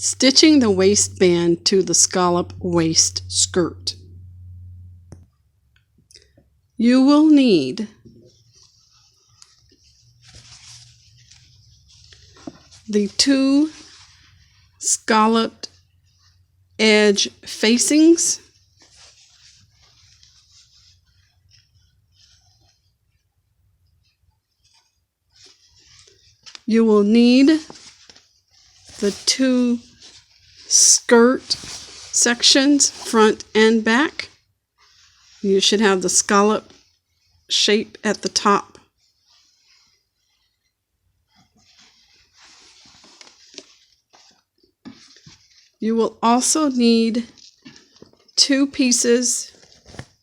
Stitching the waistband to the scallop waist skirt. You will need the 2 scalloped edge facings, you will need the 2 skirt sections, front and back. You should have the scallop shape at the top. You will also need 2 pieces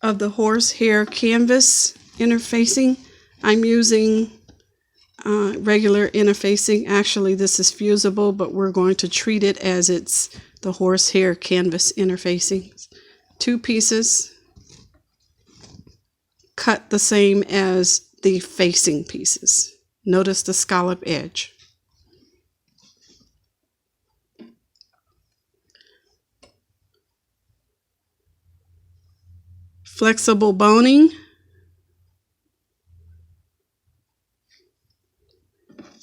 of the horsehair canvas interfacing. I'm using regular interfacing. Actually, this is fusible, but we're going to treat it as it's the horsehair canvas interfacing. 2 pieces cut the same as the facing pieces. Notice the scallop edge. Flexible boning.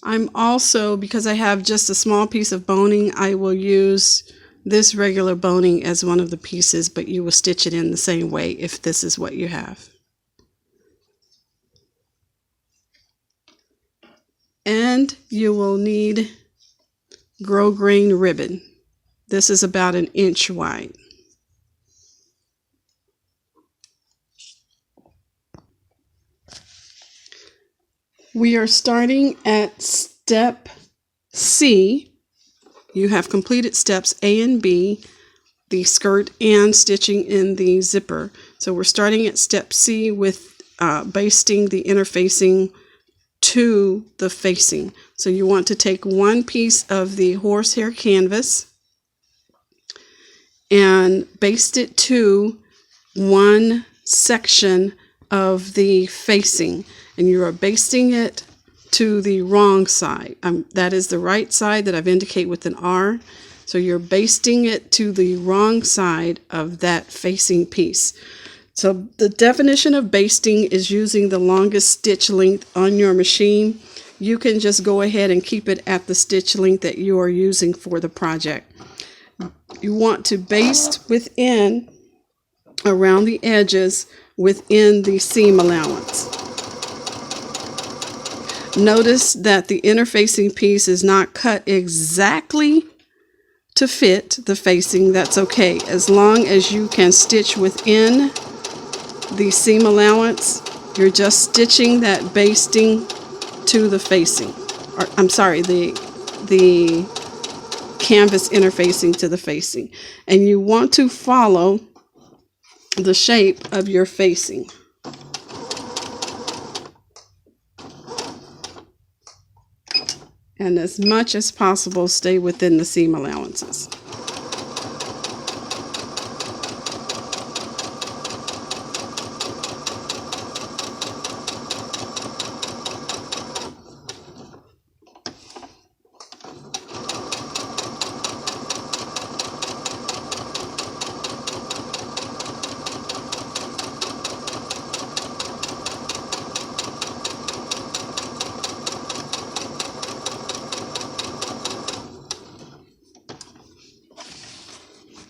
I'm also, because I have just a small piece of boning, I will use this regular boning as one of the pieces, but you will stitch it in the same way if this is what you have. And you will need grosgrain ribbon. This is about 1 inch wide. We are starting at step C. You have completed steps A and B, the skirt and stitching in the zipper. So we're starting at step C with basting the interfacing to the facing. So you want to take 1 piece of the horsehair canvas and baste it to 1 section of the facing. And you are basting it to the wrong side. That is the right side that I've indicated with an R. So you're basting it to the wrong side of that facing piece. So the definition of basting is using the longest stitch length on your machine. You can just go ahead and keep it at the stitch length that you are using for the project. You want to baste within, around the edges, within the seam allowance. Notice that the interfacing piece is not cut exactly to fit the facing. That's okay, as long as you can stitch within the seam allowance. You're just stitching that basting to the facing, or I'm sorry, the canvas interfacing to the facing, and you want to follow the shape of your facing. And as much as possible, stay within the seam allowances.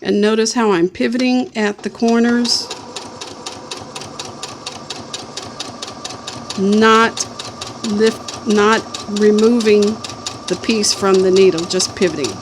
And notice how I'm pivoting at the corners, not removing the piece from the needle, just pivoting.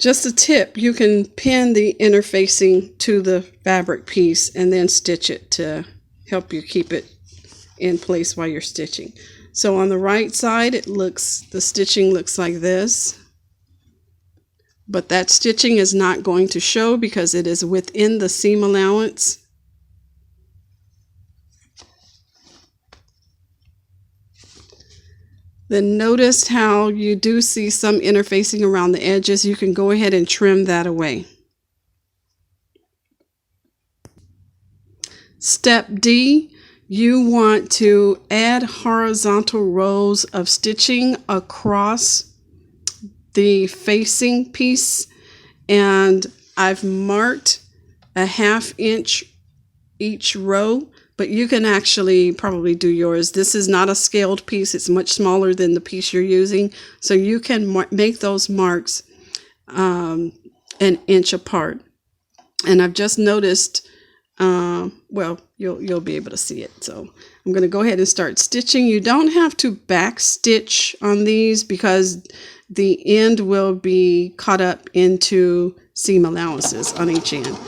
Just a tip, you can pin the interfacing to the fabric piece and then stitch it to help you keep it in place while you're stitching. So on the right side, the stitching looks like this, but that stitching is not going to show because it is within the seam allowance. Then notice how you do see some interfacing around the edges. You can go ahead and trim that away. Step D, you want to add horizontal rows of stitching across the facing piece, and I've marked a 1/2 inch each row, but you can actually probably do yours. This is not a scaled piece. It's much smaller than the piece you're using, so you can make those marks an inch apart. And I've just noticed, well, you'll be able to see it. So I'm going to go ahead and start stitching. You don't have to back stitch on these because the end will be caught up into seam allowances on each end.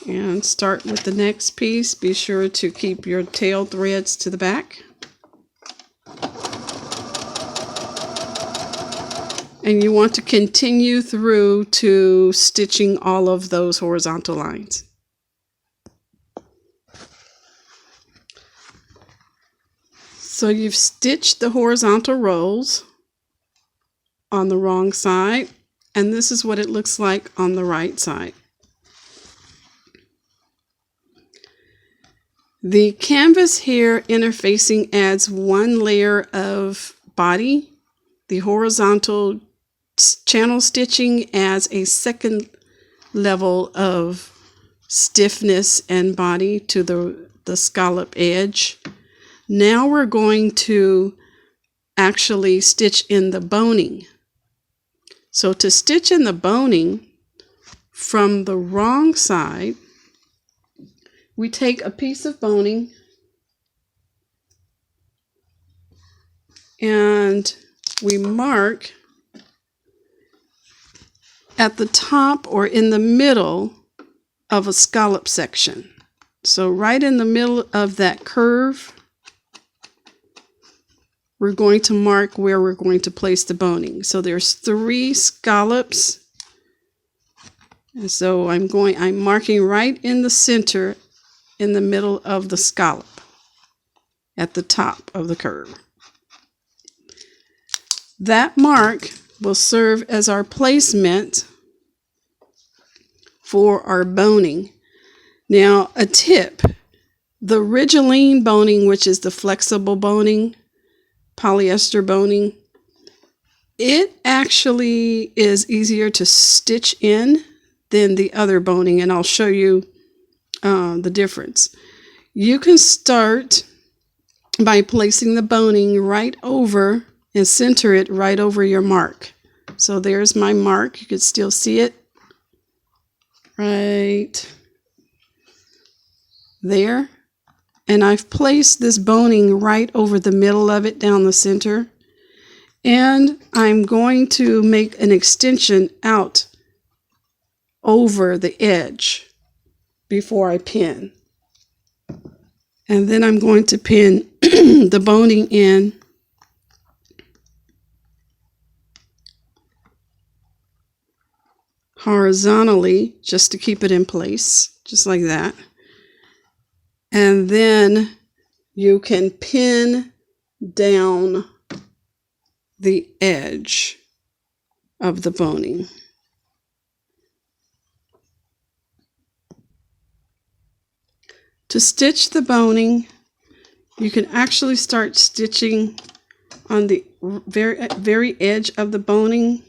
And start with the next piece. Be sure to keep your tail threads to the back. And you want to continue through to stitching all of those horizontal lines. So you've stitched the horizontal rows on the wrong side, and this is what it looks like on the right side. The canvas here interfacing adds one layer of body. The horizontal channel stitching adds a second level of stiffness and body to the scallop edge. Now we're going to actually stitch in the boning. So to stitch in the boning from the wrong side, we take a piece of boning and we mark at the top or in the middle of a scallop section. So right in the middle of that curve, we're going to mark where we're going to place the boning. So there's 3 scallops. And so I'm marking right in the center, in the middle of the scallop at the top of the curve. That mark will serve as our placement for our boning. Now, a tip, the Ridgeline boning, which is the flexible boning, polyester boning, it actually is easier to stitch in than the other boning, and I'll show you the difference. You can start by placing the boning right over and center it right over your mark. So there's my mark. You can still see it right there. And I've placed this boning right over the middle of it down the center. And I'm going to make an extension out over the edge before I pin. And then I'm going to pin the boning in horizontally just to keep it in place, just like that. And then you can pin down the edge of the boning. To stitch the boning, you can actually start stitching on the very edge of the boning,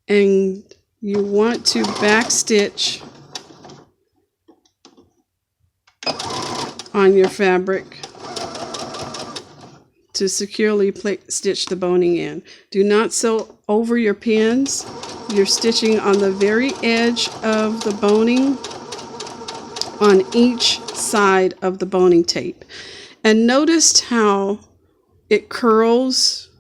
and you want to back stitch on your fabric to securely stitch the boning in. Do not sew over your pins. You're stitching on the very edge of the boning on each side of the boning tape. And notice how it curls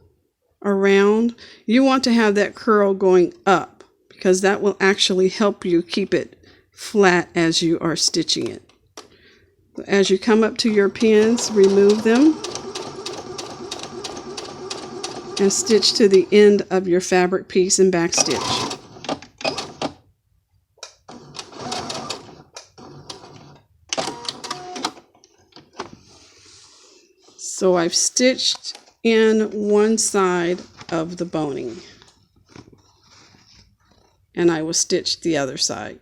around. You want to have that curl going up because that will actually help you keep it flat as you are stitching it. As you come up to your pins, remove them and stitch to the end of your fabric piece and backstitch. So I've stitched in one side of the boning, and I will stitch the other side.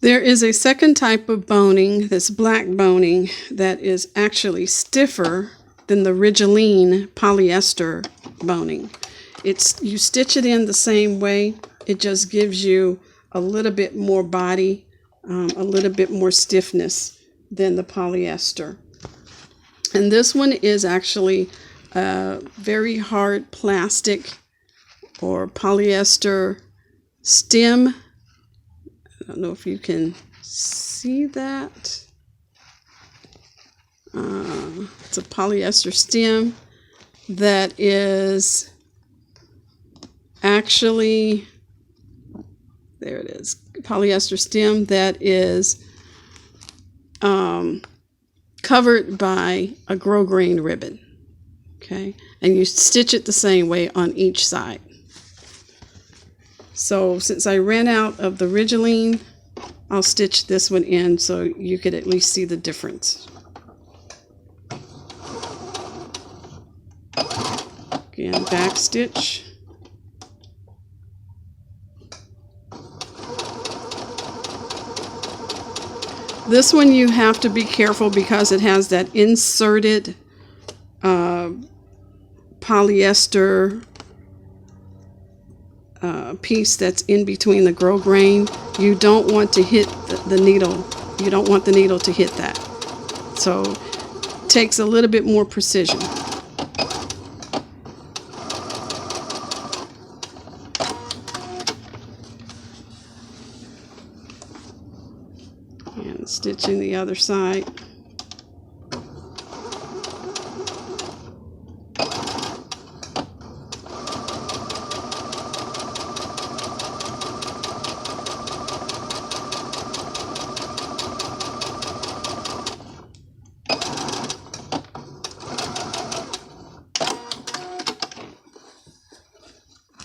There is a second type of boning, this black boning, that is actually stiffer than the Ridgeline polyester boning. You stitch it in the same way, it just gives you a little bit more body, a little bit more stiffness than the polyester. And this one is actually a very hard plastic or polyester stem. I don't know if you can see that. It's a polyester stem that is actually, there it is, polyester stem that is covered by a grosgrain ribbon. Okay, and you stitch it the same way on each side. So since I ran out of the Ridgeline, I'll stitch this one in so you could at least see the difference. Again, back stitch. This one you have to be careful because it has that inserted polyester piece that's in between the grosgrain. You don't want to hit the needle. You don't want the needle to hit that. So it takes a little bit more precision. And stitching the other side.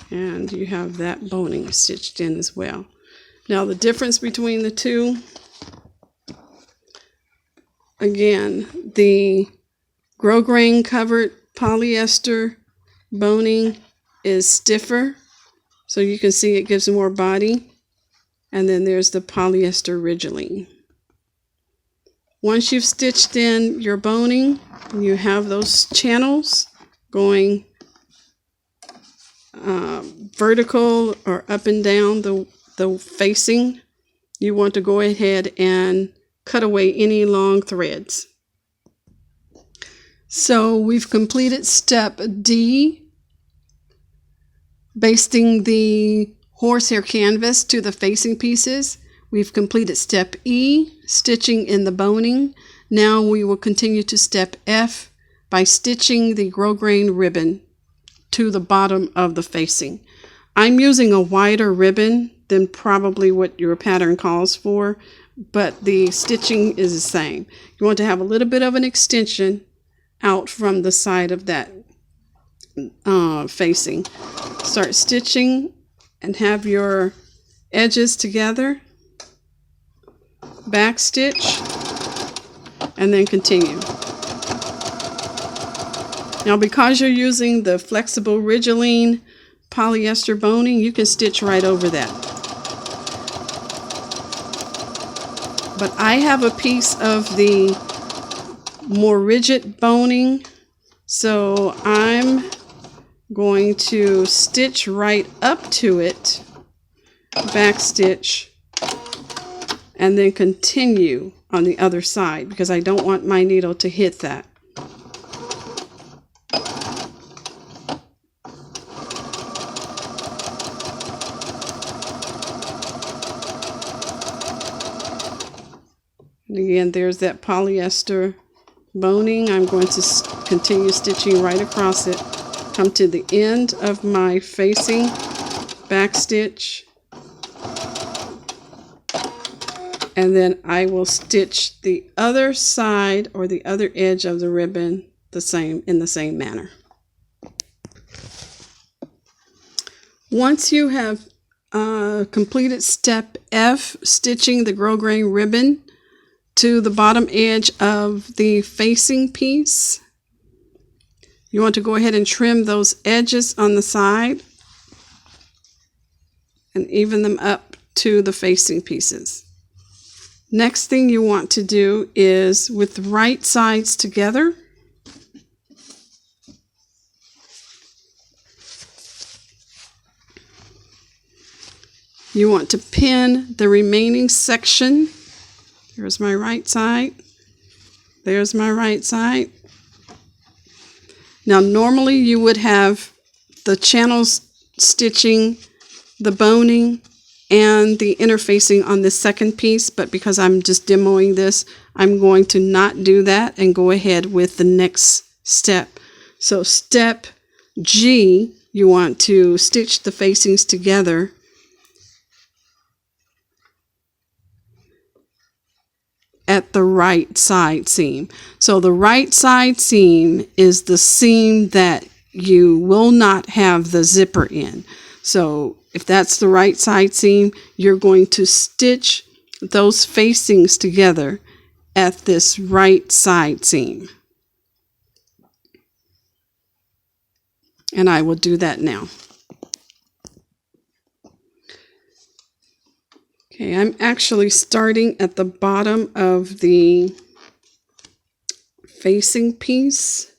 And you have that boning stitched in as well. Now the difference between the two, again, the grosgrain covered polyester boning is stiffer, so you can see it gives more body. And then there's the polyester Ridgeline. Once you've stitched in your boning, you have those channels going vertical or up and down the facing. You want to go ahead and cut away any long threads. So we've completed step D, basting the horsehair canvas to the facing pieces. We've completed step E, stitching in the boning. Now we will continue to step F by stitching the grosgrain ribbon to the bottom of the facing. I'm using a wider ribbon than probably what your pattern calls for, but the stitching is the same. You want to have a little bit of an extension out from the side of that facing. Start stitching and have your edges together, back stitch, and then continue. Now because you're using the flexible Ridgeline polyester boning, you can stitch right over that. But I have a piece of the more rigid boning, so I'm going to stitch right up to it, back stitch, and then continue on the other side because I don't want my needle to hit that. And again, there's that polyester boning. I'm going to continue stitching right across it. come to the end of my facing back stitch, and then I will stitch the other side or the other edge of the ribbon in the same manner. Once you have completed step F, stitching the grosgrain ribbon to the bottom edge of the facing piece, you want to go ahead and trim those edges on the side and even them up to the facing pieces. Next thing you want to do is, with the right sides together, you want to pin the remaining section. Here's my right side. There's my right side. Now normally you would have the channels stitching, the boning, and the interfacing on the second piece, but because I'm just demoing this, I'm going to not do that and go ahead with the next step. So step G, you want to stitch the facings together at the right side seam. So the right side seam is the seam that you will not have the zipper in. So if that's the right side seam, you're going to stitch those facings together at this right side seam. And I will do that now. Okay, I'm actually starting at the bottom of the facing piece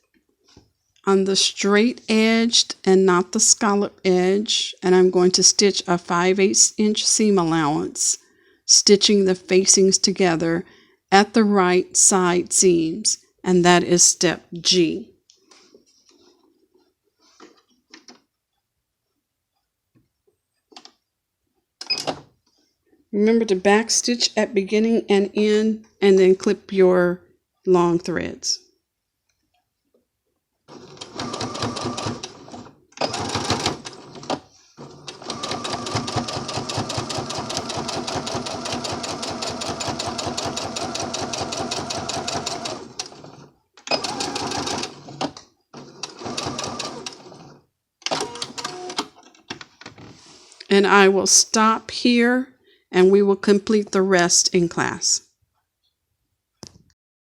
on the straight edged and not the scallop edge, and I'm going to stitch a 5/8 inch seam allowance, stitching the facings together at the right side seams, and that is step G. Remember to back stitch at beginning and end, and then clip your long threads. And I will stop here, and we will complete the rest in class.